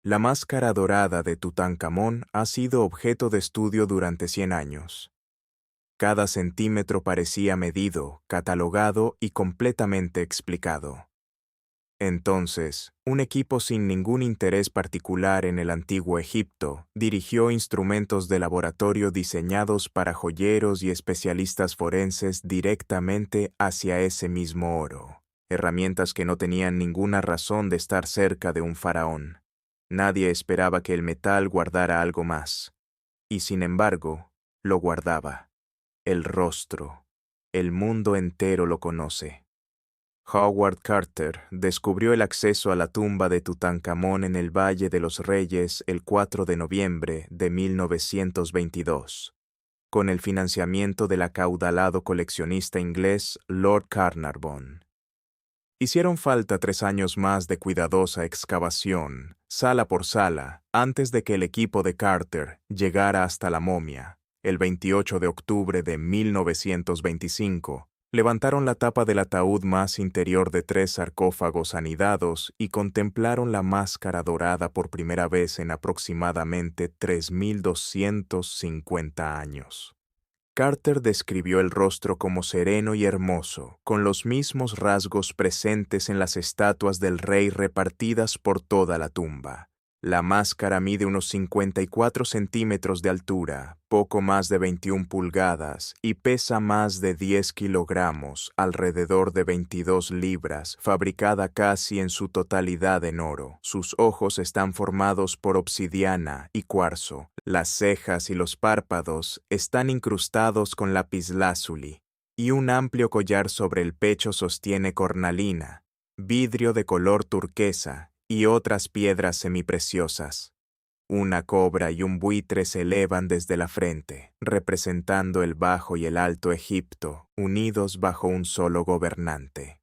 La máscara dorada de Tutankamón ha sido objeto de estudio durante 100 años. Cada centímetro parecía medido, catalogado y completamente explicado. Entonces, un equipo sin ningún interés particular en el antiguo Egipto dirigió instrumentos de laboratorio diseñados para joyeros y especialistas forenses directamente hacia ese mismo oro, herramientas que no tenían ninguna razón de estar cerca de un faraón. Nadie esperaba que el metal guardara algo más, y sin embargo, lo guardaba. El rostro. El mundo entero lo conoce. Howard Carter descubrió el acceso a la tumba de Tutankamón en el Valle de los Reyes el 4 de noviembre de 1922, con el financiamiento del acaudalado coleccionista inglés Lord Carnarvon. Hicieron falta 3 años más de cuidadosa excavación, sala por sala, antes de que el equipo de Carter llegara hasta la momia. El 28 de octubre de 1925, levantaron la tapa del ataúd más interior de 3 sarcófagos anidados y contemplaron la máscara dorada por primera vez en aproximadamente 3250 años. Carter describió el rostro como sereno y hermoso, con los mismos rasgos presentes en las estatuas del rey repartidas por toda la tumba. La máscara mide unos 54 centímetros de altura, poco más de 21 pulgadas, y pesa más de 10 kilogramos, alrededor de 22 libras, fabricada casi en su totalidad en oro. Sus ojos están formados por obsidiana y cuarzo. Las cejas y los párpados están incrustados con lapislázuli, y un amplio collar sobre el pecho sostiene cornalina, vidrio de color turquesa, y otras piedras semipreciosas. Una cobra y un buitre se elevan desde la frente, representando el Bajo y el Alto Egipto, unidos bajo un solo gobernante.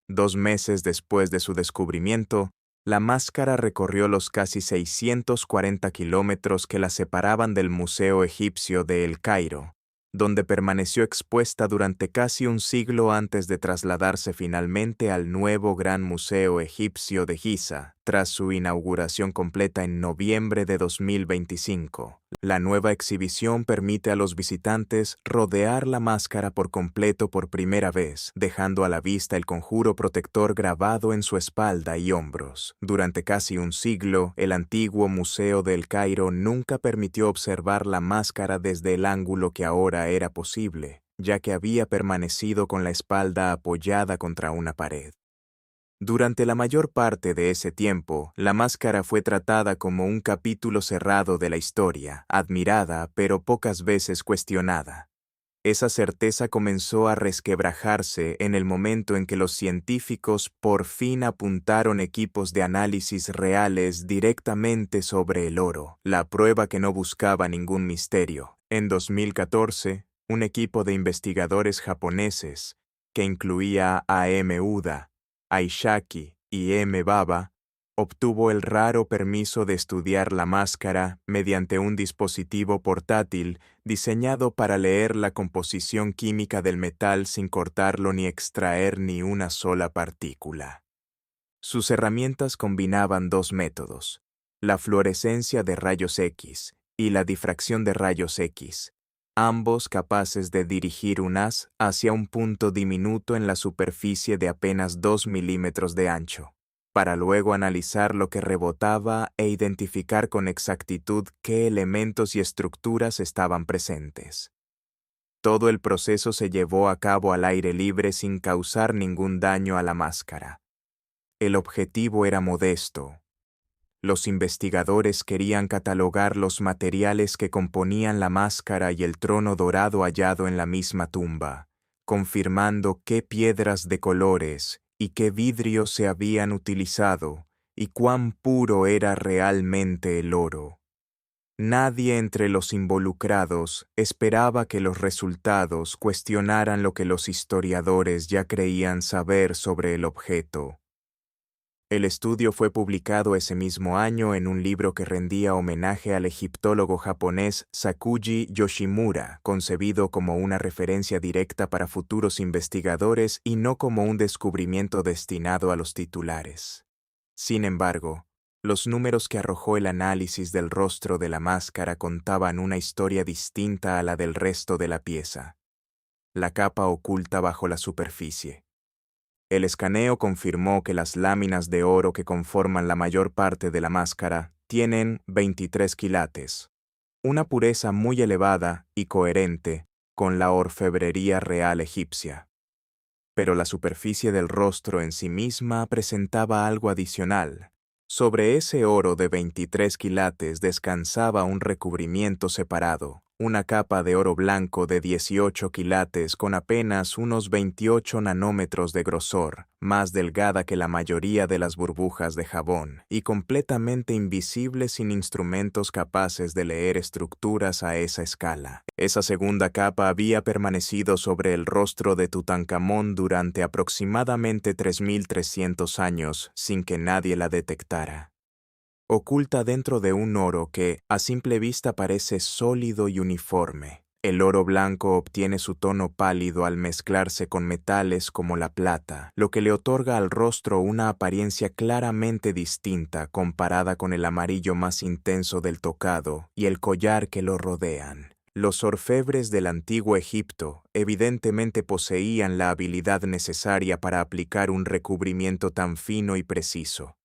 2 meses después de su descubrimiento, la máscara recorrió los casi 640 kilómetros que la separaban del Museo Egipcio de El Cairo, donde permaneció expuesta durante casi un siglo antes de trasladarse finalmente al nuevo Gran Museo Egipcio de Giza, tras su inauguración completa en noviembre de 2025. La nueva exhibición permite a los visitantes rodear la máscara por completo por primera vez, dejando a la vista el conjuro protector grabado en su espalda y hombros. Durante casi un siglo, el antiguo Museo del Cairo nunca permitió observar la máscara desde el ángulo que ahora era posible, ya que había permanecido con la espalda apoyada contra una pared. Durante la mayor parte de ese tiempo, la máscara fue tratada como un capítulo cerrado de la historia, admirada pero pocas veces cuestionada. Esa certeza comenzó a resquebrajarse en el momento en que los científicos por fin apuntaron equipos de análisis reales directamente sobre el oro, la prueba que no buscaba ningún misterio. En 2014, un equipo de investigadores japoneses, que incluía a M. Uda, Aishaki y M. Baba, obtuvo el raro permiso de estudiar la máscara mediante un dispositivo portátil diseñado para leer la composición química del metal sin cortarlo ni extraer ni una sola partícula. Sus herramientas combinaban 2 métodos, la fluorescencia de rayos X y la difracción de rayos X, ambos capaces de dirigir un haz hacia un punto diminuto en la superficie de apenas 2 milímetros de ancho, para luego analizar lo que rebotaba e identificar con exactitud qué elementos y estructuras estaban presentes. Todo el proceso se llevó a cabo al aire libre sin causar ningún daño a la máscara. El objetivo era modesto. Los investigadores querían catalogar los materiales que componían la máscara y el trono dorado hallado en la misma tumba, confirmando qué piedras de colores y qué vidrio se habían utilizado y cuán puro era realmente el oro. Nadie entre los involucrados esperaba que los resultados cuestionaran lo que los historiadores ya creían saber sobre el objeto. El estudio fue publicado ese mismo año en un libro que rendía homenaje al egiptólogo japonés Sakuji Yoshimura, concebido como una referencia directa para futuros investigadores y no como un descubrimiento destinado a los titulares. Sin embargo, Los números que arrojó el análisis del rostro de la máscara contaban una historia distinta a la del resto de la pieza. La capa oculta bajo la superficie. El escaneo confirmó que las láminas de oro que conforman la mayor parte de la máscara tienen 23 quilates, una pureza muy elevada y coherente con la orfebrería real egipcia. Pero la superficie del rostro en sí misma presentaba algo adicional. Sobre ese oro de 23 quilates descansaba un recubrimiento separado, una capa de oro blanco de 18 quilates con apenas unos 28 nanómetros de grosor, más delgada que la mayoría de las burbujas de jabón, y completamente invisible sin instrumentos capaces de leer estructuras a esa escala. Esa segunda capa había permanecido sobre el rostro de Tutankamón durante aproximadamente 3.300 años sin que nadie la detectara. Oculta dentro de un oro que, a simple vista, parece sólido y uniforme. El oro blanco obtiene su tono pálido al mezclarse con metales como la plata, lo que le otorga al rostro una apariencia claramente distinta comparada con el amarillo más intenso del tocado y el collar que lo rodean. Los orfebres del antiguo Egipto evidentemente poseían la habilidad necesaria para aplicar un recubrimiento tan fino y preciso.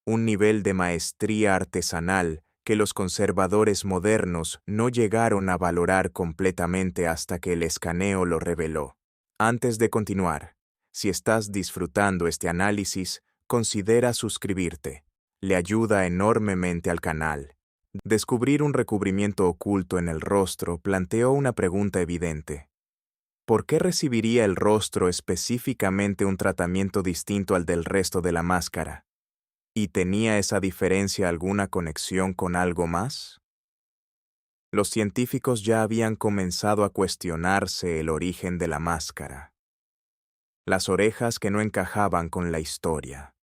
Un nivel de maestría artesanal que los conservadores modernos no llegaron a valorar completamente hasta que el escaneo lo reveló. Antes de continuar, si estás disfrutando este análisis, considera suscribirte. Le ayuda enormemente al canal. Descubrir un recubrimiento oculto en el rostro planteó una pregunta evidente. ¿Por qué recibiría el rostro específicamente un tratamiento distinto al del resto de la máscara? ¿Y tenía esa diferencia alguna conexión con algo más? Los científicos ya habían comenzado a cuestionarse el origen de la máscara. Las orejas que no encajaban con la historia.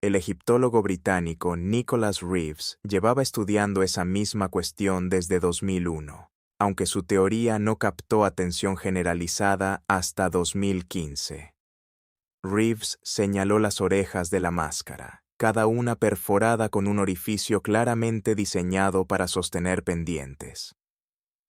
El egiptólogo británico Nicholas Reeves llevaba estudiando esa misma cuestión desde 2001, aunque su teoría no captó atención generalizada hasta 2015. Reeves señaló las orejas de la máscara, cada una perforada con un orificio claramente diseñado para sostener pendientes.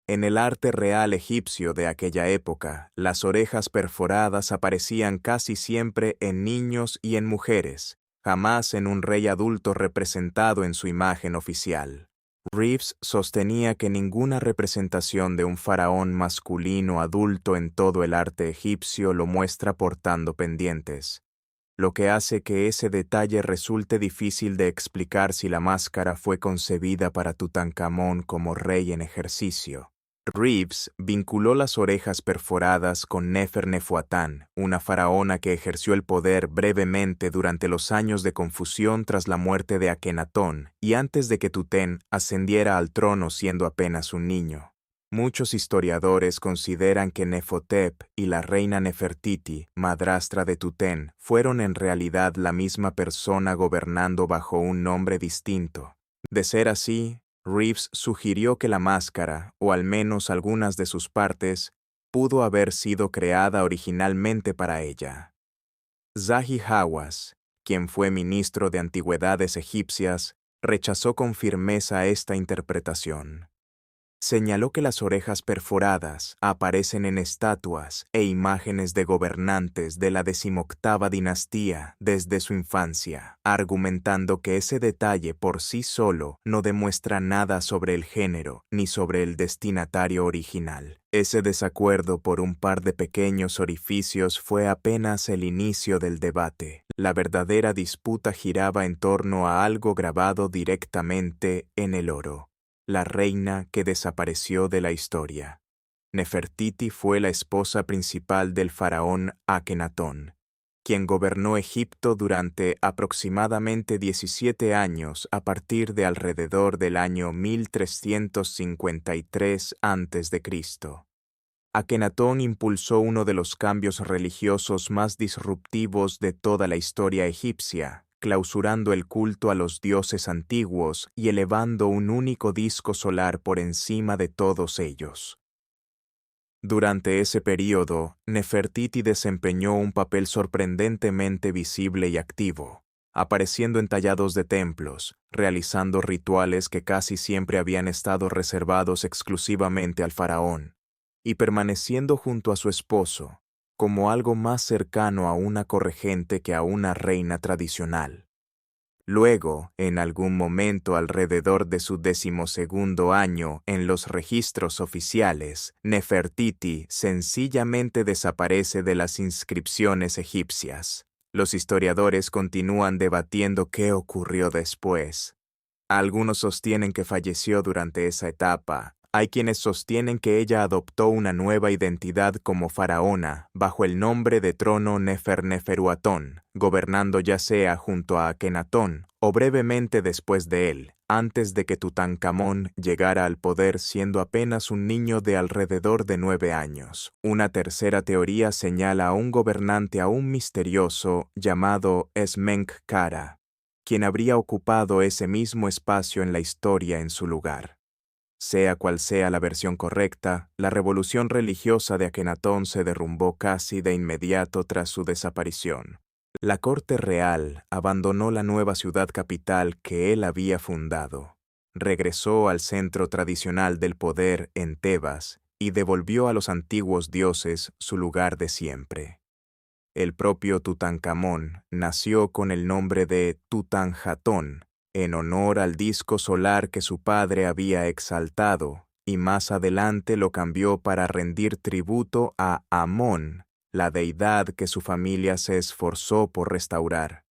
En el arte real egipcio de aquella época, las orejas perforadas aparecían casi siempre en niños y en mujeres, jamás en un rey adulto representado en su imagen oficial. Reeves sostenía que ninguna representación de un faraón masculino adulto en todo el arte egipcio lo muestra portando pendientes, lo que hace que ese detalle resulte difícil de explicar si la máscara fue concebida para Tutankamón como rey en ejercicio. Reeves vinculó las orejas perforadas con Nefernefuatán, una faraona que ejerció el poder brevemente durante los años de confusión tras la muerte de Akenatón y antes de que Tutén ascendiera al trono siendo apenas un niño. Muchos historiadores consideran que Nefotep y la reina Nefertiti, madrastra de Tutén, fueron en realidad la misma persona gobernando bajo un nombre distinto. De ser así, Reeves sugirió que la máscara, o al menos algunas de sus partes, pudo haber sido creada originalmente para ella. Zahi Hawass, quien fue ministro de Antigüedades egipcias, rechazó con firmeza esta interpretación. Señaló que las orejas perforadas aparecen en estatuas e imágenes de gobernantes de la 18ª dinastía desde su infancia, argumentando que ese detalle por sí solo no demuestra nada sobre el género ni sobre el destinatario original. Ese desacuerdo por un par de pequeños orificios fue apenas el inicio del debate. La verdadera disputa giraba en torno a algo grabado directamente en el oro. La reina que desapareció de la historia. Nefertiti fue la esposa principal del faraón Akenatón, quien gobernó Egipto durante aproximadamente 17 años a partir de alrededor del año 1353 a.C. Akenatón impulsó uno de los cambios religiosos más disruptivos de toda la historia egipcia, clausurando el culto a los dioses antiguos y elevando un único disco solar por encima de todos ellos. Durante ese período, Nefertiti desempeñó un papel sorprendentemente visible y activo. apareciendo en tallados de templos, realizando rituales que casi siempre habían estado reservados exclusivamente al faraón, y permaneciendo junto a su esposo, como algo más cercano a una corregente que a una reina tradicional. Luego, en algún momento alrededor de su 12º año en los registros oficiales, Nefertiti sencillamente desaparece de las inscripciones egipcias. Los historiadores continúan debatiendo qué ocurrió después. Algunos sostienen que falleció durante esa etapa. Hay quienes sostienen que ella adoptó una nueva identidad como faraona bajo el nombre de trono Neferneferuatón, gobernando ya sea junto a Akenatón o brevemente después de él, antes de que Tutankamón llegara al poder siendo apenas un niño de alrededor de 9 años. Una tercera teoría señala a un gobernante aún misterioso llamado Smenkhkara, quien habría ocupado ese mismo espacio en la historia en su lugar. Sea cual sea la versión correcta, la revolución religiosa de Akenatón se derrumbó casi de inmediato tras su desaparición. La corte real abandonó la nueva ciudad capital que él había fundado, regresó al centro tradicional del poder en Tebas y devolvió a los antiguos dioses su lugar de siempre. El propio Tutankamón nació con el nombre de Tutanjatón, en honor al disco solar que su padre había exaltado, y más adelante lo cambió para rendir tributo a Amón, la deidad que su familia se esforzó por restaurar.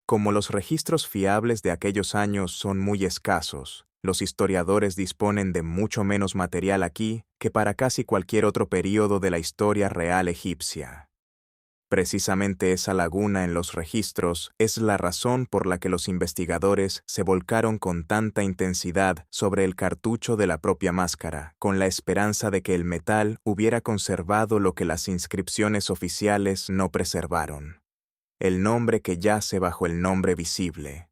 Como los registros fiables de aquellos años son muy escasos, los historiadores disponen de mucho menos material aquí que para casi cualquier otro período de la historia real egipcia. Precisamente esa laguna en los registros es la razón por la que los investigadores se volcaron con tanta intensidad sobre el cartucho de la propia máscara, con la esperanza de que el metal hubiera conservado lo que las inscripciones oficiales no preservaron: el nombre que yace bajo el nombre visible.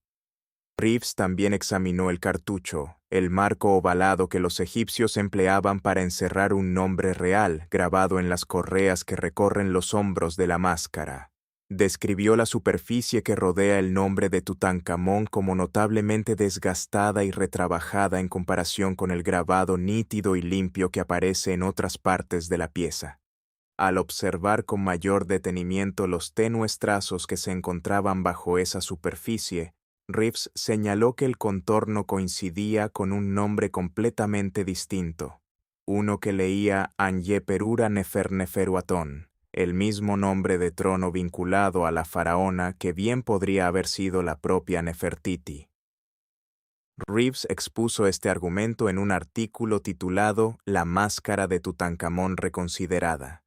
Reeves también examinó el cartucho, el marco ovalado que los egipcios empleaban para encerrar un nombre real grabado en las correas que recorren los hombros de la máscara. Describió la superficie que rodea el nombre de Tutankamón como notablemente desgastada y retrabajada en comparación con el grabado nítido y limpio que aparece en otras partes de la pieza. Al observar con mayor detenimiento los tenues trazos que se encontraban bajo esa superficie, Reeves señaló que el contorno coincidía con un nombre completamente distinto, uno que leía Anyeperura Neferneferuatón, el mismo nombre de trono vinculado a la faraona que bien podría haber sido la propia Nefertiti. Reeves expuso este argumento en un artículo titulado La máscara de Tutankamón reconsiderada.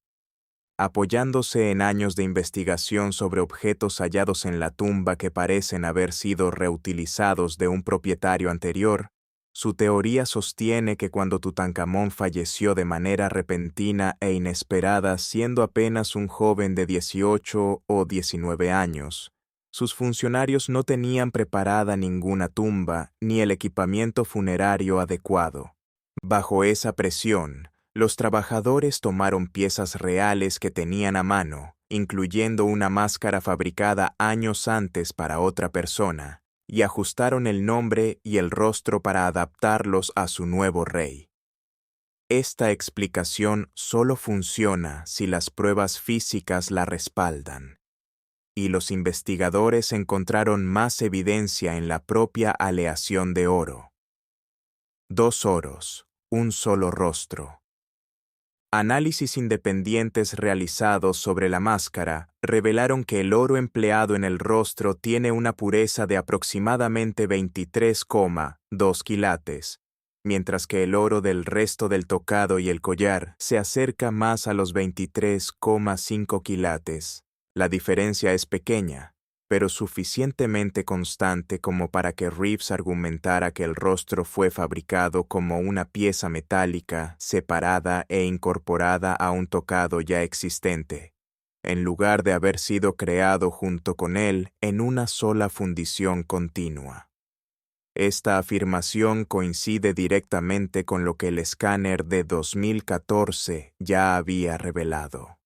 Apoyándose en años de investigación sobre objetos hallados en la tumba que parecen haber sido reutilizados de un propietario anterior, su teoría sostiene que cuando Tutankamón falleció de manera repentina e inesperada siendo apenas un joven de 18 o 19 años, sus funcionarios no tenían preparada ninguna tumba ni el equipamiento funerario adecuado. Bajo esa presión, los trabajadores tomaron piezas reales que tenían a mano, incluyendo una máscara fabricada años antes para otra persona, y ajustaron el nombre y el rostro para adaptarlos a su nuevo rey. Esta explicación solo funciona si las pruebas físicas la respaldan, y los investigadores encontraron más evidencia en la propia aleación de oro. 2 oros, un solo rostro. Análisis independientes realizados sobre la máscara revelaron que el oro empleado en el rostro tiene una pureza de aproximadamente 23,2 quilates, mientras que el oro del resto del tocado y el collar se acerca más a los 23,5 quilates. La diferencia es pequeña, pero suficientemente constante como para que Reeves argumentara que el rostro fue fabricado como una pieza metálica separada e incorporada a un tocado ya existente, en lugar de haber sido creado junto con él en una sola fundición continua. Esta afirmación coincide directamente con lo que el escáner de 2014 ya había revelado.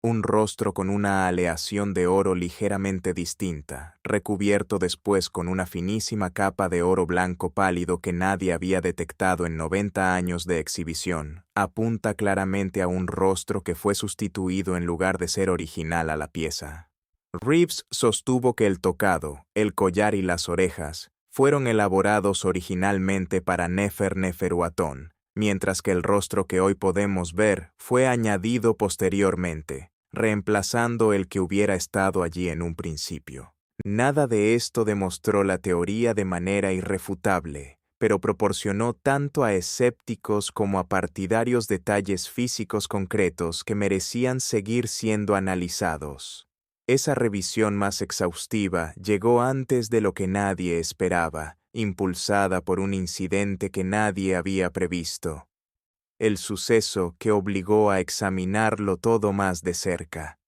un rostro con una aleación de oro ligeramente distinta, recubierto después con una finísima capa de oro blanco pálido que nadie había detectado en 90 años de exhibición, apunta claramente a un rostro que fue sustituido en lugar de ser original a la pieza. Reeves sostuvo que el tocado, el collar y las orejas fueron elaborados originalmente para Neferuaton, mientras que el rostro que hoy podemos ver fue añadido posteriormente, reemplazando el que hubiera estado allí en un principio. Nada de esto demostró la teoría de manera irrefutable, pero proporcionó tanto a escépticos como a partidarios detalles físicos concretos que merecían seguir siendo analizados. Esa revisión más exhaustiva llegó antes de lo que nadie esperaba, impulsada por un incidente que nadie había previsto. El suceso que obligó a examinarlo todo más de cerca.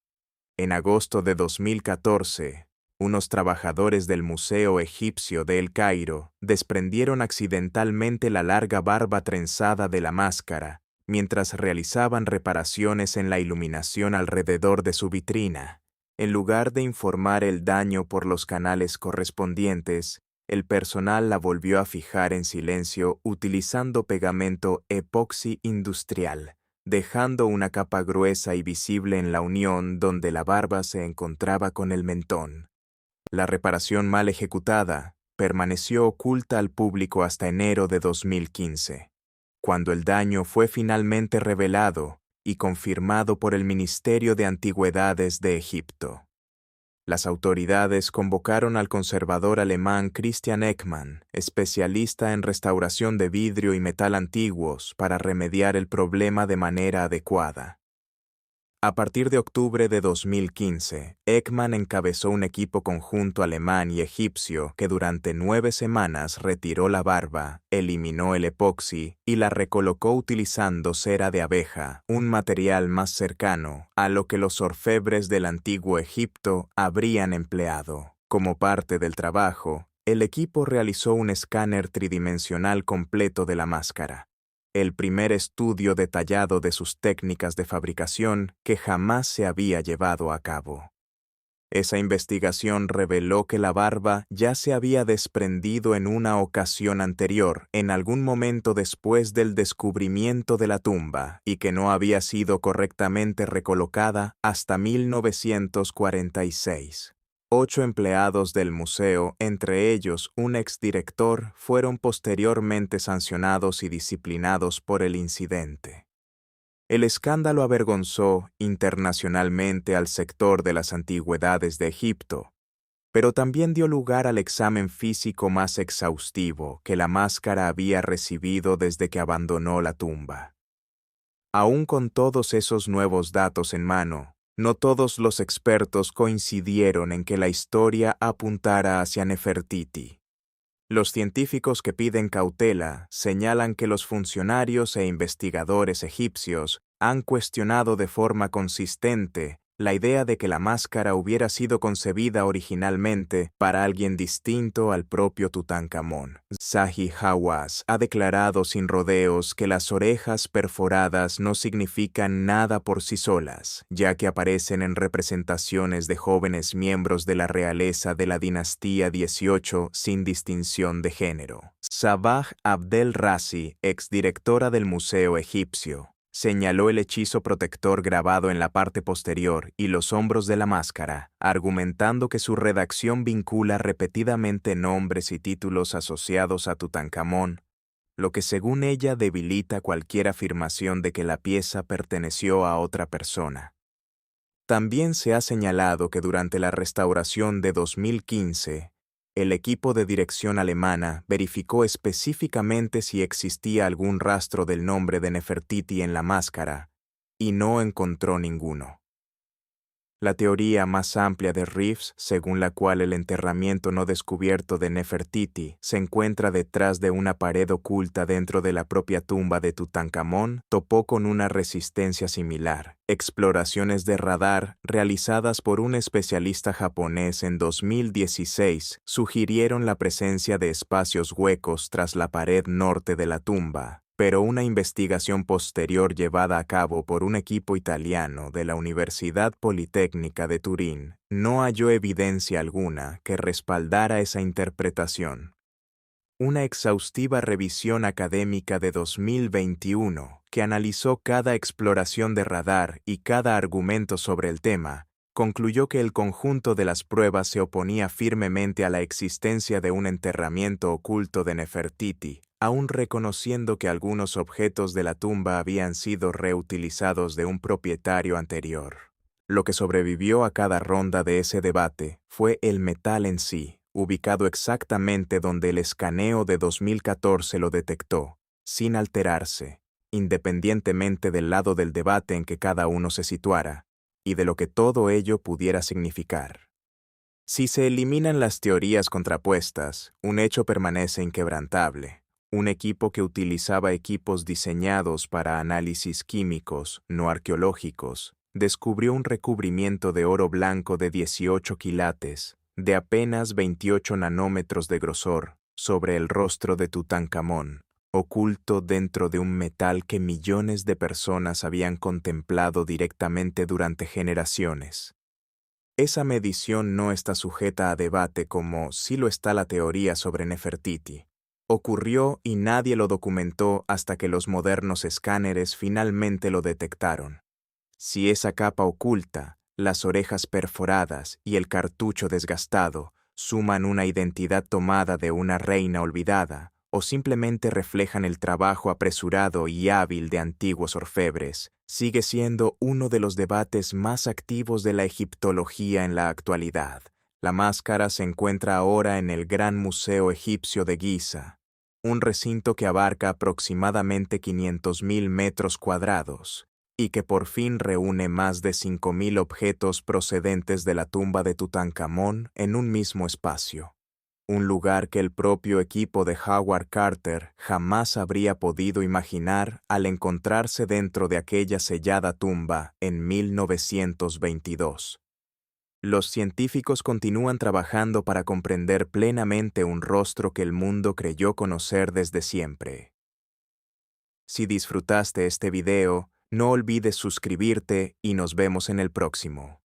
En agosto de 2014, unos trabajadores del Museo Egipcio de El Cairo desprendieron accidentalmente la larga barba trenzada de la máscara mientras realizaban reparaciones en la iluminación alrededor de su vitrina. En lugar de informar el daño por los canales correspondientes, el personal la volvió a fijar en silencio utilizando pegamento epoxi industrial, dejando una capa gruesa y visible en la unión donde la barba se encontraba con el mentón. La reparación mal ejecutada permaneció oculta al público hasta enero de 2015, cuando el daño fue finalmente revelado y confirmado por el Ministerio de Antigüedades de Egipto. Las autoridades convocaron al conservador alemán Christian Ekman, especialista en restauración de vidrio y metal antiguos, para remediar el problema de manera adecuada. A partir de octubre de 2015, Ekman encabezó un equipo conjunto alemán y egipcio que durante 9 semanas retiró la barba, eliminó el epoxi y la recolocó utilizando cera de abeja, un material más cercano a lo que los orfebres del antiguo Egipto habrían empleado. Como parte del trabajo, el equipo realizó un escáner tridimensional completo de la máscara, el primer estudio detallado de sus técnicas de fabricación que jamás se había llevado a cabo. Esa investigación reveló que la barba ya se había desprendido en una ocasión anterior, en algún momento después del descubrimiento de la tumba, y que no había sido correctamente recolocada hasta 1946. 8 empleados del museo, entre ellos un exdirector, fueron posteriormente sancionados y disciplinados por el incidente. El escándalo avergonzó internacionalmente al sector de las antigüedades de Egipto, pero también dio lugar al examen físico más exhaustivo que la máscara había recibido desde que abandonó la tumba. Aún con todos esos nuevos datos en mano, no todos los expertos coincidieron en que la historia apuntara hacia Nefertiti. Los científicos que piden cautela señalan que los funcionarios e investigadores egipcios han cuestionado de forma consistente la idea de que la máscara hubiera sido concebida originalmente para alguien distinto al propio Tutankamón. Zahi Hawass ha declarado sin rodeos que las orejas perforadas no significan nada por sí solas, ya que aparecen en representaciones de jóvenes miembros de la realeza de la dinastía 18 sin distinción de género. Sabah Abdel Razi, exdirectora del Museo Egipcio, señaló el hechizo protector grabado en la parte posterior y los hombros de la máscara, argumentando que su redacción vincula repetidamente nombres y títulos asociados a Tutankamón, lo que según ella debilita cualquier afirmación de que la pieza perteneció a otra persona. También se ha señalado que durante la restauración de 2015, el equipo de dirección alemana verificó específicamente si existía algún rastro del nombre de Nefertiti en la máscara, y no encontró ninguno. La teoría más amplia de Reeves, según la cual el enterramiento no descubierto de Nefertiti se encuentra detrás de una pared oculta dentro de la propia tumba de Tutankamón, topó con una resistencia similar. Exploraciones de radar realizadas por un especialista japonés en 2016 sugirieron la presencia de espacios huecos tras la pared norte de la tumba, pero una investigación posterior llevada a cabo por un equipo italiano de la Universidad Politécnica de Turín no halló evidencia alguna que respaldara esa interpretación. Una exhaustiva revisión académica de 2021, que analizó cada exploración de radar y cada argumento sobre el tema, concluyó que el conjunto de las pruebas se oponía firmemente a la existencia de un enterramiento oculto de Nefertiti, aun reconociendo que algunos objetos de la tumba habían sido reutilizados de un propietario anterior. Lo que sobrevivió a cada ronda de ese debate fue el metal en sí, ubicado exactamente donde el escaneo de 2014 lo detectó, sin alterarse, independientemente del lado del debate en que cada uno se situara, y de lo que todo ello pudiera significar. Si se eliminan las teorías contrapuestas, un hecho permanece inquebrantable. Un equipo que utilizaba equipos diseñados para análisis químicos, no arqueológicos, descubrió un recubrimiento de oro blanco de 18 quilates, de apenas 28 nanómetros de grosor, sobre el rostro de Tutankamón, oculto dentro de un metal que millones de personas habían contemplado directamente durante generaciones. Esa medición no está sujeta a debate como sí lo está la teoría sobre Nefertiti. Ocurrió y nadie lo documentó hasta que los modernos escáneres finalmente lo detectaron. Si esa capa oculta, las orejas perforadas y el cartucho desgastado suman una identidad tomada de una reina olvidada, o simplemente reflejan el trabajo apresurado y hábil de antiguos orfebres, sigue siendo uno de los debates más activos de la egiptología en la actualidad. La máscara se encuentra ahora en el Gran Museo Egipcio de Giza, un recinto que abarca aproximadamente 500.000 metros cuadrados y que por fin reúne más de 5.000 objetos procedentes de la tumba de Tutankamón en un mismo espacio. Un lugar que el propio equipo de Howard Carter jamás habría podido imaginar al encontrarse dentro de aquella sellada tumba en 1922. Los científicos continúan trabajando para comprender plenamente un rostro que el mundo creyó conocer desde siempre. Si disfrutaste este video, no olvides suscribirte y nos vemos en el próximo.